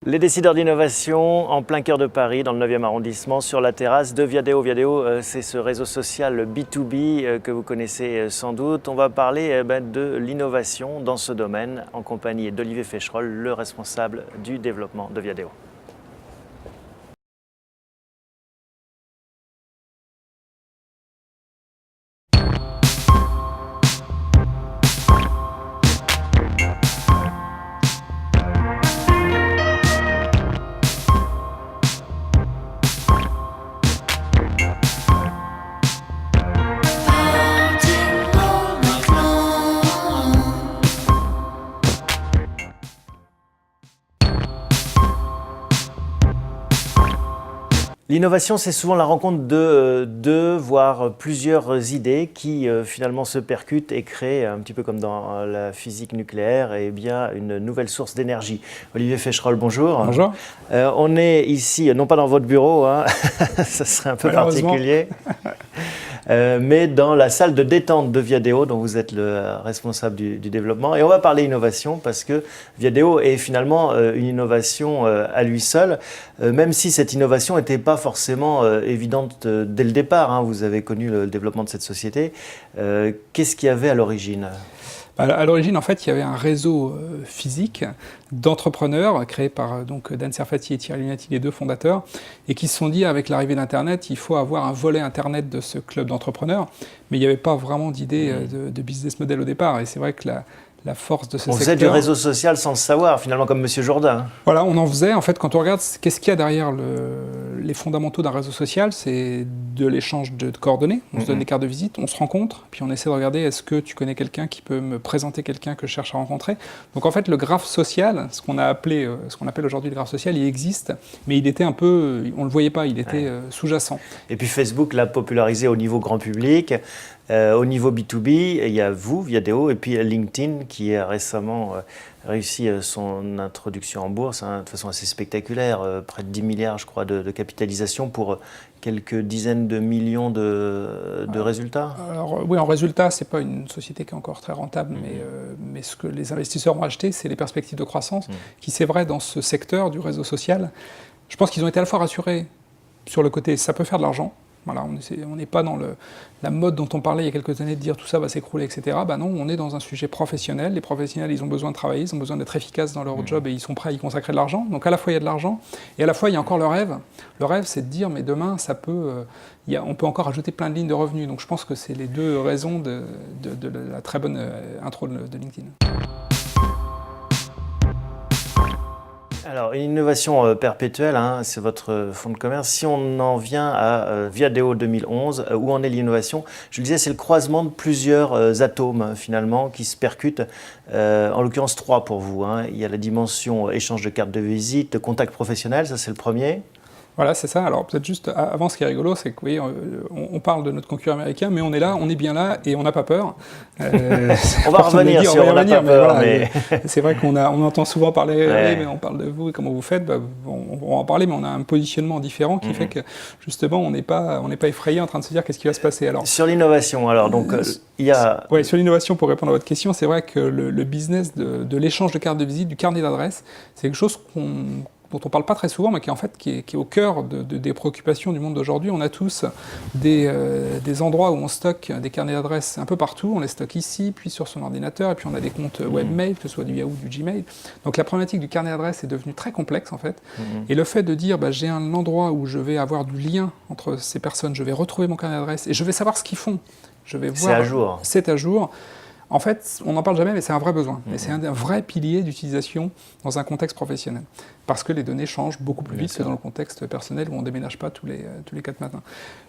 Les décideurs d'innovation en plein cœur de Paris, dans le 9e arrondissement, sur la terrasse de Viadeo. Viadeo, c'est ce réseau social B2B que vous connaissez sans doute. On va parler de l'innovation dans ce domaine en compagnie d'Olivier Fécherolles, le responsable du développement de Viadeo. L'innovation, c'est souvent la rencontre de deux, voire plusieurs idées qui finalement se percutent et créent, un petit peu comme dans la physique nucléaire, une nouvelle source d'énergie. Olivier Fécherolles, bonjour. Bonjour. On est ici, non pas dans votre bureau, hein, ça serait un peu particulier, mais dans la salle de détente de Viadeo, dont vous êtes le responsable du développement. Et on va parler innovation parce que Viadeo est finalement une innovation à lui seul, même si cette innovation n'était pas forcément évidente dès le départ. Hein. Vous avez connu le développement de cette société. Qu'est-ce qu'il y avait à l'origine ? À l'origine, en fait, il y avait un réseau physique d'entrepreneurs créé par Dan Serfati et Thierry Lunati, les deux fondateurs, et qui se sont dit, avec l'arrivée d'Internet, il faut avoir un volet Internet de ce club d'entrepreneurs. Mais il n'y avait pas vraiment d'idée de business model au départ. Et c'est vrai que la force de ce secteur... On faisait du réseau social sans le savoir, finalement, comme Monsieur Jourdain. Voilà, on en faisait. En fait, quand on regarde qu'est-ce qu'il y a derrière les fondamentaux d'un réseau social, c'est de l'échange de coordonnées. On se donne des cartes de visite, on se rencontre, puis on essaie de regarder est-ce que tu connais quelqu'un qui peut me présenter quelqu'un que je cherche à rencontrer. Donc en fait, le graphe social, ce qu'on appelle aujourd'hui le graphe social, il existe, mais il était un peu, on le voyait pas, il était sous-jacent. Et puis Facebook l'a popularisé au niveau grand public. Au niveau B2B, il y a vous, Viadeo, et puis LinkedIn qui a récemment réussi son introduction en bourse de façon assez spectaculaire, près de 10 milliards, je crois, de capitalisation pour quelques dizaines de millions de résultats. Alors oui, en résultat, c'est pas une société qui est encore très rentable, mais ce que les investisseurs ont acheté, c'est les perspectives de croissance, qui c'est vrai dans ce secteur du réseau social. Je pense qu'ils ont été à la fois rassurés sur le côté, ça peut faire de l'argent. Voilà, on n'est pas dans la mode dont on parlait il y a quelques années de dire tout ça va s'écrouler, etc. Ben non, on est dans un sujet professionnel. Les professionnels, ils ont besoin de travailler, ils ont besoin d'être efficaces dans leur job et ils sont prêts à y consacrer de l'argent. Donc à la fois, il y a de l'argent et à la fois, il y a encore le rêve. Le rêve, c'est de dire, mais demain, on peut encore ajouter plein de lignes de revenus. Donc je pense que c'est les deux raisons de la très bonne intro de LinkedIn. Alors, une innovation perpétuelle, hein, c'est votre fonds de commerce. Si on en vient à Viadeo 2011, où en est l'innovation ? Je le disais, c'est le croisement de plusieurs atomes, finalement, qui se percutent, en l'occurrence 3 pour vous. Hein. Il y a la dimension échange de cartes de visite, contact professionnel, ça c'est le premier. Voilà, c'est ça. Alors peut-être juste avant, ce qui est rigolo, c'est que oui, on parle de notre concurrent américain, mais on est là, on est bien là et on n'a pas peur. On va revenir sur on n'a pas peur. Mais c'est vrai qu'on entend souvent parler, oui, mais on parle de vous et comment vous faites. On va en parler, mais on a un positionnement différent qui fait que justement, on n'est pas effrayé en train de se dire qu'est-ce qui va se passer. Alors, sur l'innovation, alors donc il y a. Oui, sur l'innovation, pour répondre à votre question, c'est vrai que le business de l'échange de cartes de visite, du carnet d'adresse, c'est quelque chose dont on ne parle pas très souvent, mais qui est au cœur des préoccupations du monde d'aujourd'hui. On a tous des endroits où on stocke des carnets d'adresses un peu partout. On les stocke ici, puis sur son ordinateur, et puis on a des comptes webmail, que ce soit du Yahoo ou du Gmail. Donc la problématique du carnet d'adresses est devenue très complexe, en fait. Et le fait de dire, j'ai un endroit où je vais avoir du lien entre ces personnes, je vais retrouver mon carnet d'adresses, et je vais savoir ce qu'ils font. Je vais voir. C'est à jour. C'est à jour. En fait, on n'en parle jamais, mais c'est un vrai besoin. Et c'est un vrai pilier d'utilisation dans un contexte professionnel. Parce que les données changent beaucoup plus vite que dans le contexte personnel où on ne déménage pas tous les 4 matins.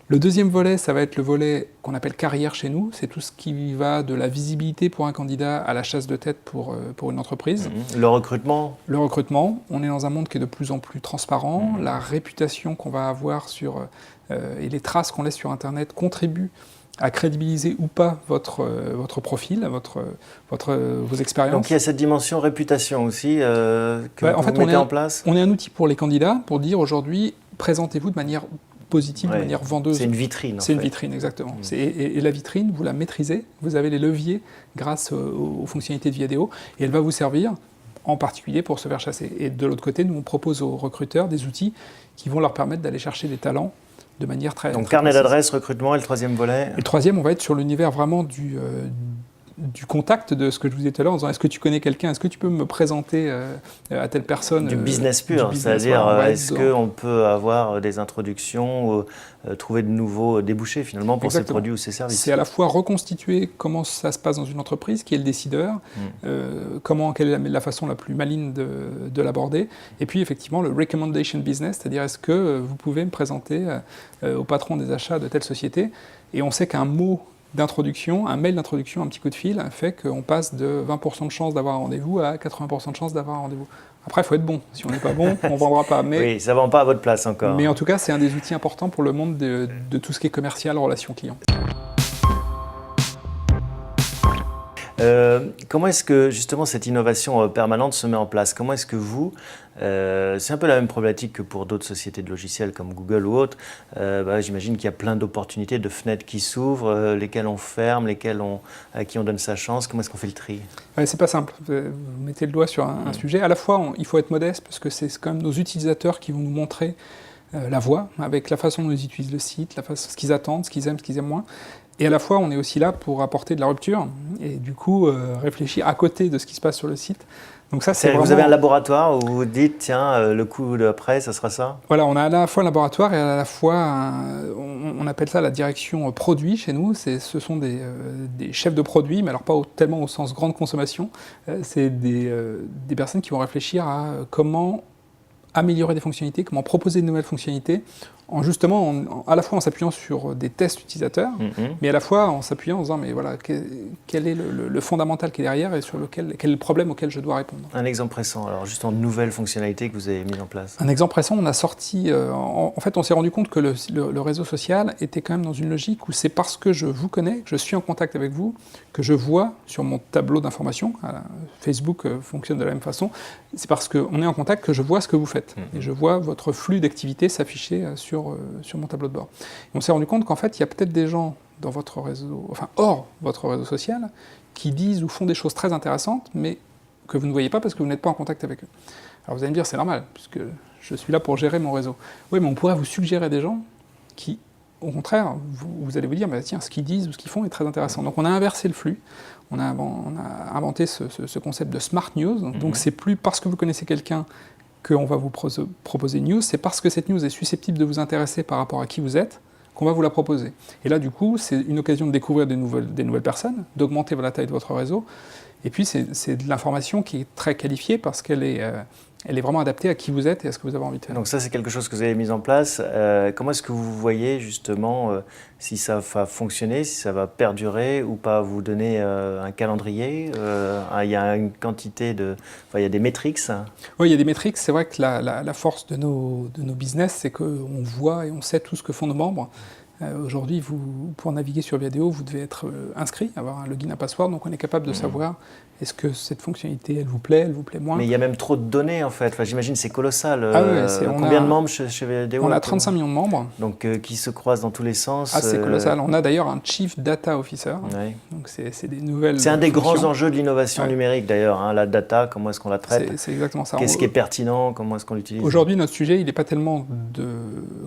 Le deuxième volet, ça va être le volet qu'on appelle carrière chez nous. C'est tout ce qui va de la visibilité pour un candidat à la chasse de tête pour une entreprise. Le recrutement. Le recrutement. On est dans un monde qui est de plus en plus transparent. La réputation qu'on va avoir et les traces qu'on laisse sur Internet contribuent à crédibiliser ou pas votre profil, vos expériences. Donc il y a cette dimension réputation aussi que vous mettez en place. On est un outil pour les candidats pour dire aujourd'hui, présentez-vous de manière positive, de manière vendeuse. C'est une vitrine. C'est une vitrine, exactement. Et la vitrine, vous la maîtrisez, vous avez les leviers grâce aux fonctionnalités de Viadeo, et elle va vous servir en particulier pour se faire chasser. Et de l'autre côté, nous, on propose aux recruteurs des outils qui vont leur permettre d'aller chercher des talents de manière très... Donc, très carnet précise. d'adresse, recrutement, et le troisième volet? Et le troisième, on va être sur l'univers vraiment du contact, de ce que je vous disais tout à l'heure, en disant est-ce que tu connais quelqu'un, est-ce que tu peux me présenter à telle personne. Du business pur, c'est-à-dire est-ce qu'on peut avoir des introductions, trouver de nouveaux débouchés finalement pour ces produits ou ces services? C'est à la fois reconstituer comment ça se passe dans une entreprise, qui est le décideur, quelle est la façon la plus maligne de l'aborder, et puis effectivement le recommendation business, c'est-à-dire est-ce que vous pouvez me présenter au patron des achats de telle société, et on sait qu'un mot d'introduction, un mail d'introduction, un petit coup de fil, fait qu'on passe de 20% de chance d'avoir un rendez-vous à 80% de chance d'avoir un rendez-vous. Après, il faut être bon. Si on n'est pas bon, on ne vendra pas. Mais, oui, ça ne vend pas à votre place encore. Mais en tout cas, c'est un des outils importants pour le monde de tout ce qui est commercial, relations clients. Comment est-ce que justement cette innovation permanente se met en place? Comment est-ce que vous, c'est un peu la même problématique que pour d'autres sociétés de logiciels comme Google ou autres, j'imagine qu'il y a plein d'opportunités, de fenêtres qui s'ouvrent, lesquelles on ferme, à qui on donne sa chance. Comment est-ce qu'on fait le tri? C'est pas simple. Vous mettez le doigt sur un sujet. À la fois, il faut être modeste parce que c'est quand même nos utilisateurs qui vont nous montrer la voie, avec la façon dont ils utilisent le site, ce qu'ils attendent, ce qu'ils aiment moins. Et à la fois, on est aussi là pour apporter de la rupture et du coup réfléchir à côté de ce qui se passe sur le site. Donc ça, c'est vraiment... Vous avez un laboratoire où vous dites, tiens, le coup d'après, ça sera ça? Voilà, on a à la fois un laboratoire et à la fois, on appelle ça la direction produit chez nous. Ce sont des chefs de produits, mais alors pas tellement au sens grande consommation. C'est des personnes qui vont réfléchir à comment améliorer des fonctionnalités, comment proposer de nouvelles fonctionnalités, à la fois en s'appuyant sur des tests utilisateurs, mais à la fois en s'appuyant en disant, mais voilà, quel est le fondamental qui est derrière et quel est le problème auquel je dois répondre. Un exemple récent, alors juste en nouvelles fonctionnalités que vous avez mises en place. Un exemple récent, on a sorti, en fait on s'est rendu compte que le réseau social était quand même dans une logique où c'est parce que je vous connais, que je suis en contact avec vous, que je vois sur mon tableau d'information, Facebook fonctionne de la même façon, c'est parce qu'on est en contact que je vois ce que vous faites. Et je vois votre flux d'activité s'afficher sur mon tableau de bord. Et on s'est rendu compte qu'en fait, il y a peut-être des gens dans votre réseau, enfin hors votre réseau social, qui disent ou font des choses très intéressantes, mais que vous ne voyez pas parce que vous n'êtes pas en contact avec eux. Alors vous allez me dire, c'est normal, puisque je suis là pour gérer mon réseau. Oui, mais on pourrait vous suggérer des gens qui, au contraire, vous allez vous dire, bah, tiens, ce qu'ils disent ou ce qu'ils font est très intéressant. Donc on a inversé le flux, on a inventé ce concept de smart news, donc c'est plus parce que vous connaissez quelqu'un qu'on va vous proposer une news, c'est parce que cette news est susceptible de vous intéresser par rapport à qui vous êtes qu'on va vous la proposer. Et là, du coup, c'est une occasion de découvrir des nouvelles personnes, d'augmenter la taille de votre réseau, et puis c'est de l'information qui est très qualifiée parce qu'elle est vraiment adaptée à qui vous êtes et à ce que vous avez envie de faire. Donc ça, c'est quelque chose que vous avez mis en place. Comment est-ce que vous voyez justement si ça va fonctionner, si ça va perdurer ou pas? Vous donnez un calendrier, il y a une quantité il y a des métriques. Oui, il y a des métriques. C'est vrai que la force de nos business, c'est qu'on voit et on sait tout ce que font nos membres. Aujourd'hui, pour naviguer sur Viadeo, vous devez être inscrit, avoir un login, un password, donc on est capable de savoir est-ce que cette fonctionnalité, elle vous plaît moins. Mais il y a même trop de données en fait, j'imagine c'est colossal. Combien de membres chez Viadeo? On a 35 millions de membres. Donc qui se croisent dans tous les sens. C'est colossal. On a d'ailleurs un Chief Data Officer, donc c'est des nouvelles C'est un des fonctions. grands enjeux de l'innovation numérique d'ailleurs, la data, comment est-ce qu'on la traite? C'est exactement ça. Qu'est-ce qui est pertinent, comment est-ce qu'on l'utilise? Aujourd'hui, notre sujet, il n'est pas tellement de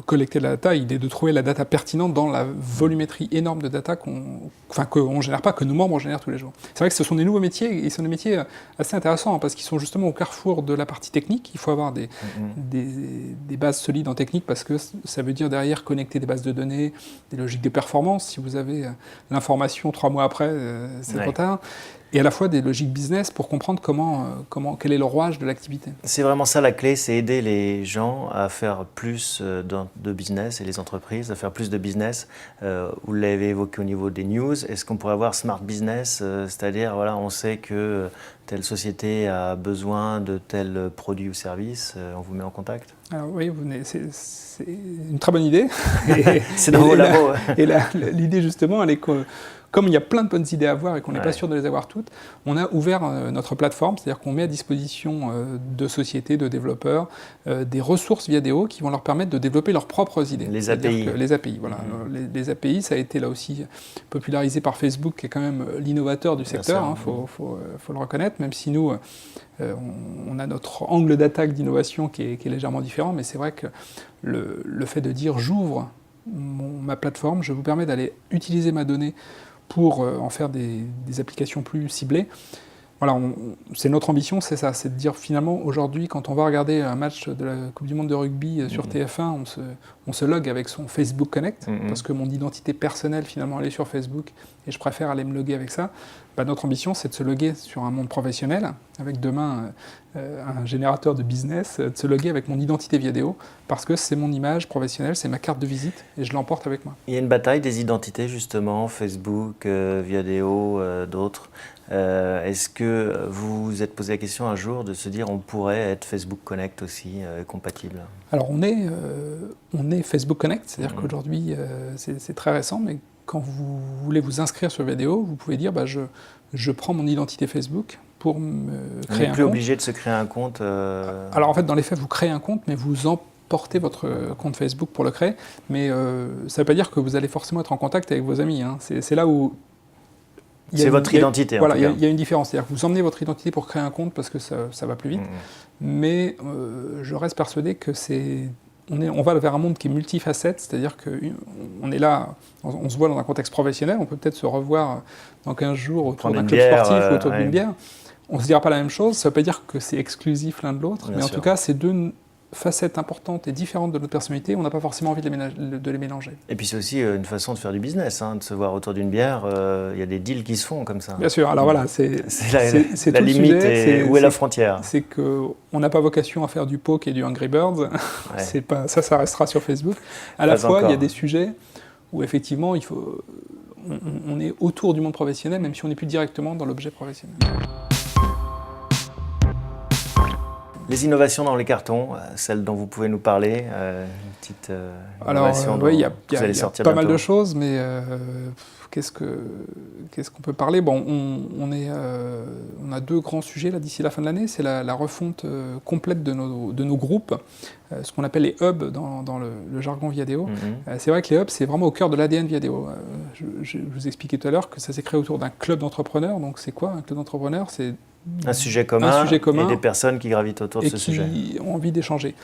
collecter de la data, il est de trouver la data pertinente dans la volumétrie énorme de data qu'on ne génère pas, que nos membres génèrent tous les jours. C'est vrai que ce sont des nouveaux métiers, et ce sont des métiers assez intéressants, parce qu'ils sont justement au carrefour de la partie technique. Il faut avoir des bases solides en technique, parce que ça veut dire derrière connecter des bases de données, des logiques de performance. Si vous avez l'information 3 mois après, c'est trop tard. Et à la fois des logiques business pour comprendre quel est le rouage de l'activité. C'est vraiment ça la clé, c'est aider les gens à faire plus de business et les entreprises à faire plus de business. Vous l'avez évoqué au niveau des news. Est-ce qu'on pourrait avoir smart business, c'est-à-dire on sait que telle société a besoin de tel produit ou service, on vous met en contact? Alors oui, c'est une très bonne idée. C'est dans vos labos. Et l'idée justement, elle est comme il y a plein de bonnes idées à avoir et qu'on n'est pas sûr de les avoir toutes, on a ouvert notre plateforme, c'est-à-dire qu'on met à disposition de sociétés, de développeurs, des ressources Viadeo qui vont leur permettre de développer leurs propres idées. Les API. Les API, voilà. Les API, ça a été là aussi popularisé par Facebook, qui est quand même l'innovateur du secteur, faut le reconnaître, même si nous, on a notre angle d'attaque d'innovation qui est légèrement différent, mais c'est vrai que le fait de dire j'ouvre ma plateforme, je vous permets d'aller utiliser ma donnée pour en faire des applications plus ciblées. Voilà, c'est notre ambition, c'est ça, c'est de dire finalement aujourd'hui, quand on va regarder un match de la Coupe du Monde de rugby sur TF1, on se log avec son Facebook Connect, parce que mon identité personnelle finalement elle est sur Facebook et je préfère aller me loguer avec ça. Notre ambition, c'est de se loguer sur un monde professionnel, avec demain un générateur de business, de se loguer avec mon identité Viadeo, parce que c'est mon image professionnelle, c'est ma carte de visite, et je l'emporte avec moi. Il y a une bataille des identités, justement, Facebook, Viadeo, d'autres. Est-ce que vous vous êtes posé la question un jour de se dire on pourrait être Facebook Connect aussi compatible? Alors on est Facebook Connect, c'est-à-dire qu'aujourd'hui, c'est très récent, mais quand vous voulez vous inscrire sur Viadeo, vous pouvez dire je prends mon identité Facebook pour me créer un compte. On n'est plus obligé de se créer un compte Alors en fait, dans les faits, vous créez un compte, mais vous emportez votre compte Facebook pour le créer. Mais ça ne veut pas dire que vous allez forcément être en contact avec vos amis. Hein. C'est là où... C'est votre identité. Voilà, il y a une différence. C'est-à-dire que vous emmenez votre identité pour créer un compte parce que ça va plus vite. Mais je reste persuadé que on va vers un monde qui est multifacette, c'est-à-dire qu'on est là, on se voit dans un contexte professionnel, on peut peut-être se revoir dans 15 jours autour d'un club sportif ou autour d'une bière. On ne se dira pas la même chose, ça ne veut pas dire que c'est exclusif l'un de l'autre, mais en tout cas, c'est deux facettes importantes et différentes de notre personnalité, on n'a pas forcément envie de les mélanger. Et puis c'est aussi une façon de faire du business, de se voir autour d'une bière, il y a des deals qui se font comme ça. Bien sûr, alors voilà, c'est la limite, où est la frontière? C'est qu'on n'a pas vocation à faire du poke et du Angry Birds, ça restera sur Facebook. À la fois, il y a des sujets où effectivement, on est autour du monde professionnel, même si on n'est plus directement dans l'objet professionnel. Les innovations dans les cartons, celles dont vous pouvez nous parler, une petite innovation dont il y a vous allez sortir pas bientôt. mal de choses, mais qu'est-ce qu'on peut parler? Bon, on a deux grands sujets là d'ici la fin de l'année. C'est la refonte complète de nos groupes, ce qu'on appelle les hubs dans le jargon Viadeo. C'est vrai que les hubs, c'est vraiment au cœur de l'ADN Viadeo. Je vous expliquais tout à l'heure que ça s'est créé autour d'un club d'entrepreneurs. Donc c'est quoi un club d'entrepreneurs? C'est un sujet commun et des personnes qui gravitent autour de ce sujet. Et qui ont envie d'échanger.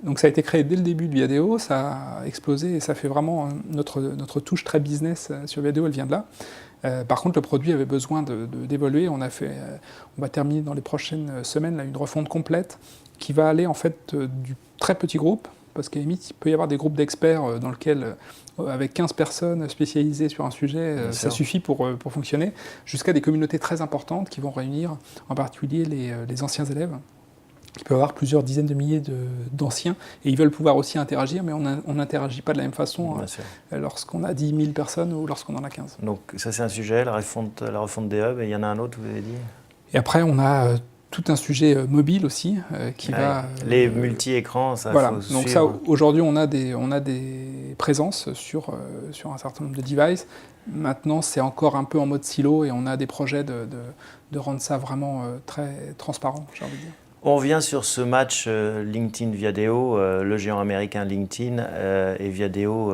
Donc ça a été créé dès le début de Viadeo, ça a explosé et ça fait vraiment notre touche très business sur Viadeo, elle vient de là. Par contre, le produit avait besoin d'évoluer. On va terminer dans les prochaines semaines là, une refonte complète qui va aller en fait du très petit groupe, parce qu'à la limite, il peut y avoir des groupes d'experts dans lesquels, avec 15 personnes spécialisées sur un sujet, ça suffit pour fonctionner, jusqu'à des communautés très importantes qui vont réunir en particulier les anciens élèves, qui peuvent avoir plusieurs dizaines de milliers d'anciens, et ils veulent pouvoir aussi interagir, mais on n'interagit pas de la même façon lorsqu'on a 10 000 personnes ou lorsqu'on en a 15. Donc ça c'est un sujet, la refonte des hubs, et il y en a un autre, vous avez dit? Et après on a tout un sujet mobile aussi qui va... Les multi-écrans, ça voilà. faut donc suivre. ça, aujourd'hui on a des présences sur un certain nombre de devices. Maintenant c'est encore un peu en mode silo et on a des projets de rendre ça vraiment très transparent, j'ai envie de dire. On revient sur ce match LinkedIn-Viadeo, le géant américain LinkedIn et Viadeo,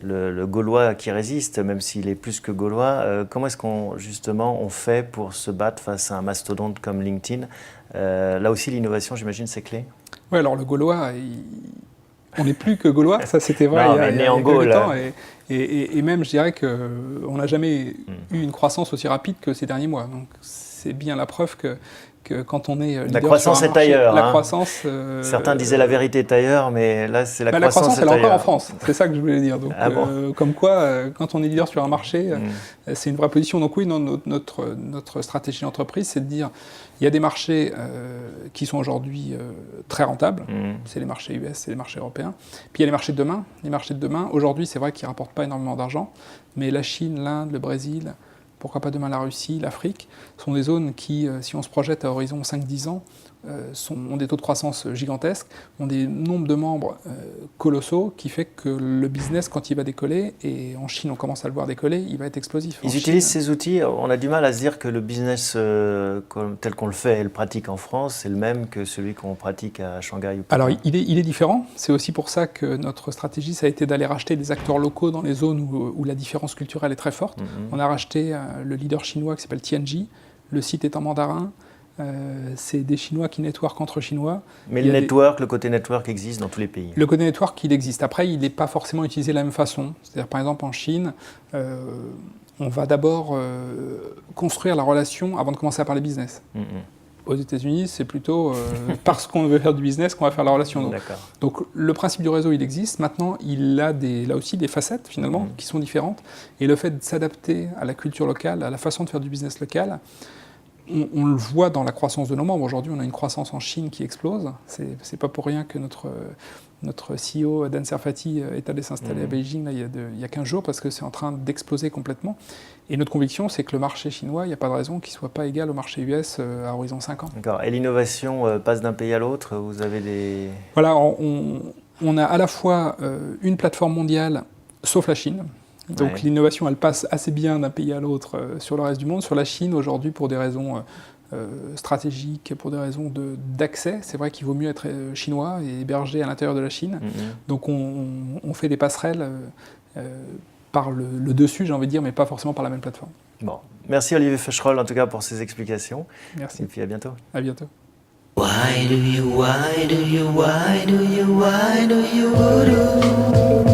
le Gaulois qui résiste, même s'il est plus que Gaulois. Comment est-ce qu'on fait pour se battre face à un mastodonte comme LinkedIn? Là aussi, l'innovation, j'imagine, c'est clé. Oui, alors le Gaulois, on n'est plus que Gaulois, ça c'était vrai il y a quelques temps. Et même, je dirais qu'on n'a jamais eu une croissance aussi rapide que ces derniers mois. Donc c'est bien la preuve que quand on est leader la croissance sur un marché, est ailleurs. La croissance, certains disaient la vérité est ailleurs, mais là, c'est la croissance est elle est ailleurs. encore en France. C'est ça que je voulais dire. Donc, comme quoi, quand on est leader sur un marché, c'est une vraie position. Donc oui, notre stratégie d'entreprise, c'est de dire il y a des marchés qui sont aujourd'hui très rentables. C'est les marchés US, c'est les marchés européens. Puis il y a les marchés de demain. Les marchés de demain, aujourd'hui, c'est vrai qu'ils ne rapportent pas énormément d'argent, mais la Chine, l'Inde, le Brésil, pourquoi pas demain la Russie, l'Afrique, sont des zones qui, si on se projette à horizon 5-10 ans, ont des taux de croissance gigantesques, ont des nombres de membres colossaux, qui fait que le business, quand il va décoller, et en Chine on commence à le voir décoller, il va être explosif. Ils utilisent ces outils, on a du mal à se dire que le business tel qu'on le fait et le pratique en France, c'est le même que celui qu'on pratique à Shanghai ou Pékin. Alors il est différent, c'est aussi pour ça que notre stratégie, ça a été d'aller racheter des acteurs locaux dans les zones où la différence culturelle est très forte. On a racheté le leader chinois qui s'appelle Tianji, le site est en mandarin. C'est des Chinois qui networkent entre Chinois. Mais le côté network existe dans tous les pays. Le côté network, il existe. Après, il n'est pas forcément utilisé de la même façon. C'est-à-dire, par exemple, en Chine, on va d'abord construire la relation avant de commencer à parler business. Aux États-Unis, c'est plutôt parce qu'on veut faire du business qu'on va faire la relation. Donc, le principe du réseau, il existe. Maintenant, il a là aussi des facettes, finalement, qui sont différentes. Et le fait de s'adapter à la culture locale, à la façon de faire du business local, on le voit dans la croissance de nos membres. Aujourd'hui, on a une croissance en Chine qui explose. C'est pas pour rien que notre CEO, Dan Serfati, est allé s'installer à Beijing là, il y a 15 jours, parce que c'est en train d'exploser complètement. Et notre conviction, c'est que le marché chinois, il n'y a pas de raison qu'il ne soit pas égal au marché US à horizon 5 ans. D'accord. Et l'innovation passe d'un pays à l'autre? Vous avez des... Voilà, on a à la fois une plateforme mondiale, sauf la Chine. Donc l'innovation, elle passe assez bien d'un pays à l'autre sur le reste du monde. Sur la Chine, aujourd'hui, pour des raisons stratégiques, pour des raisons d'accès, c'est vrai qu'il vaut mieux être chinois et hébergé à l'intérieur de la Chine. Donc on fait des passerelles par le dessus, j'ai envie de dire, mais pas forcément par la même plateforme. Bon. Merci Olivier Feucherolles, en tout cas, pour ces explications. Merci. Et puis à bientôt. À bientôt. Why do you